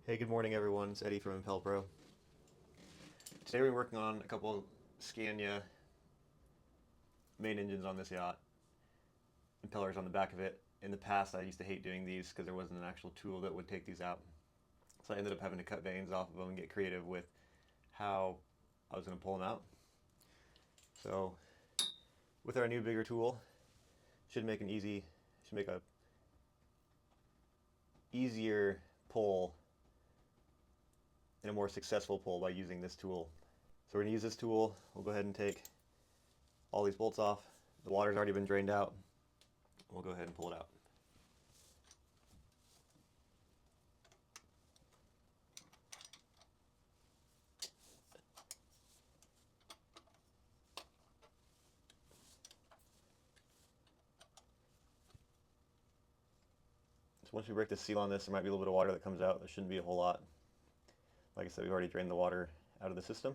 Hey, good morning everyone. It's Eddie from ImpelPro. Today we're working on a couple of Scania main engines on this yacht. Impellers on the back of it. In the past I used to hate doing these because there wasn't an actual tool that would take these out. So I ended up having to cut vanes off of them and get creative with how I was going to pull them out. So with our new bigger tool, should make a easier pull and a more successful pull by using this tool. So we're going to use this tool. We'll go ahead and take all these bolts off. The water's already been drained out. We'll go ahead and pull it out. So once we break the seal on this, there might be a little bit of water that comes out. There shouldn't be a whole lot. Like I said, we've already drained the water out of the system.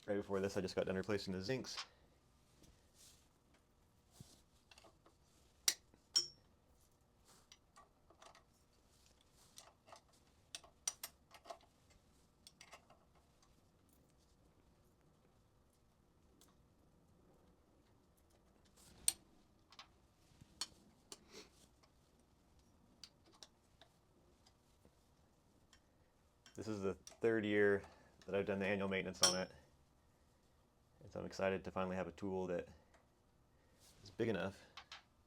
Right before this, I just got done replacing the zincs. This is the third year that I've done the annual maintenance on it. And so I'm excited to finally have a tool that is big enough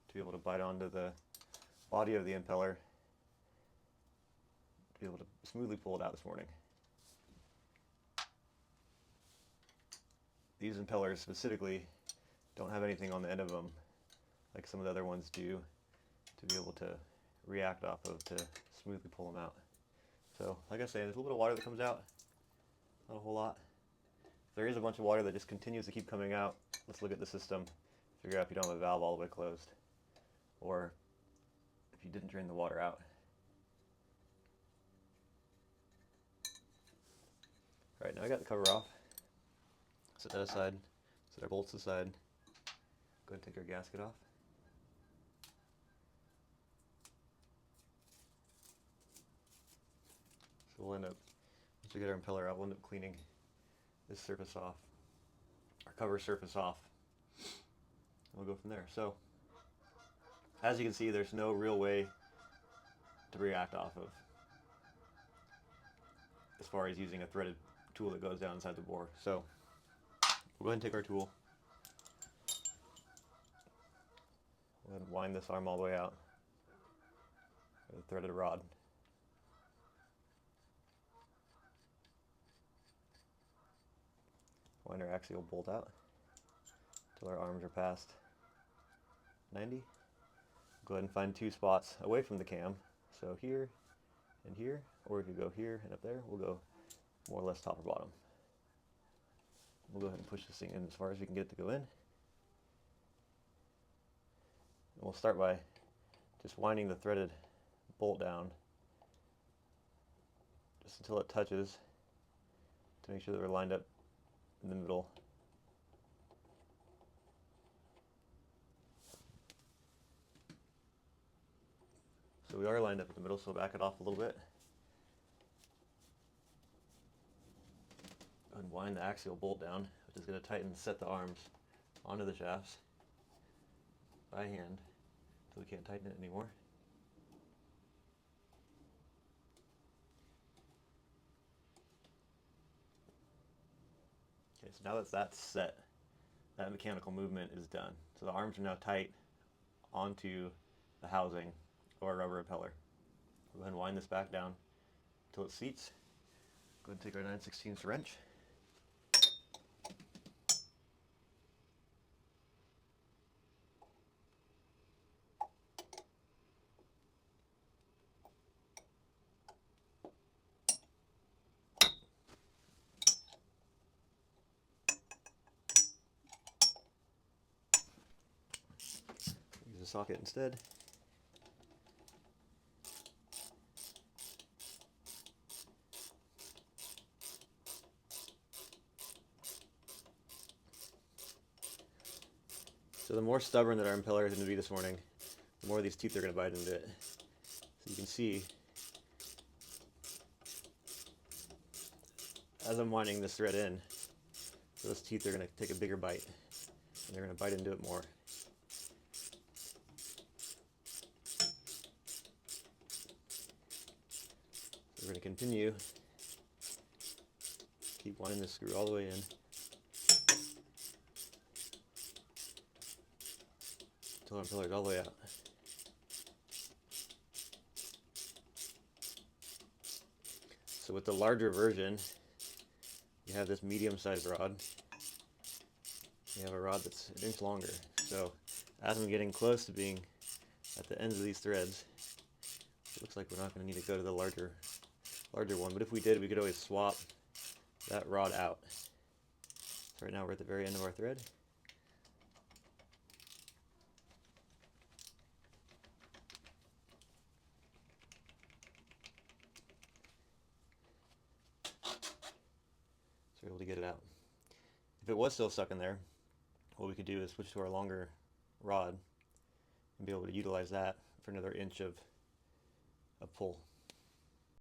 to be able to bite onto the body of the impeller to be able to smoothly pull it out this morning. These impellers specifically don't have anything on the end of them like some of the other ones do to be able to react off of to smoothly pull them out. So like I say, there's a little bit of water that comes out, not a whole lot. If there is a bunch of water that just continues to keep coming out, let's look at the system, figure out if you don't have a valve all the way closed, or if you didn't drain the water out. Alright, now I got the cover off. Set that aside, set our bolts aside, go ahead and take our gasket off. So we'll end up, once we get our impeller out, we'll end up cleaning this surface off, our cover surface off. We'll go from there. So, as you can see, there's no real way to react off of as far as using a threaded tool that goes down inside the bore. So, we'll go ahead and take our tool. Go ahead and wind this arm all the way out with a threaded rod. Wind our axial bolt out until our arms are past 90. Go ahead and find two spots away from the cam. So here and here, or if you go here and up there, we'll go more or less top or bottom. We'll go ahead and push this thing in as far as we can get it to go in. And we'll start by just winding the threaded bolt down just until it touches to make sure that we're lined up in the middle. So we are lined up in the middle, so back it off a little bit. Go ahead and wind the axial bolt down, which is going to tighten and set the arms onto the shafts by hand until we can't tighten it anymore. Okay, so now that that's set, that mechanical movement is done. So the arms are now tight onto the housing of our rubber impeller. We'll go ahead and wind this back down until it seats. Go ahead and take our 9/16 wrench. Use a socket instead. So the more stubborn that our impeller is going to be this morning, the more these teeth are going to bite into it. So you can see as I'm winding this thread in, those teeth are going to take a bigger bite, and they're going to bite into it more. So we're going to continue, keep winding this screw all the way in until our impeller's all the way out. So with the larger version, you have this medium-sized rod. You have a rod that's an inch longer. So as I'm getting close to being at the ends of these threads, it looks like we're not going to need to go to the larger one. But if we did, we could always swap that rod out. So right now we're at the very end of our thread. So we're able to get it out. If it was still stuck in there, what we could do is switch to our longer rod and be able to utilize that for another inch of pull.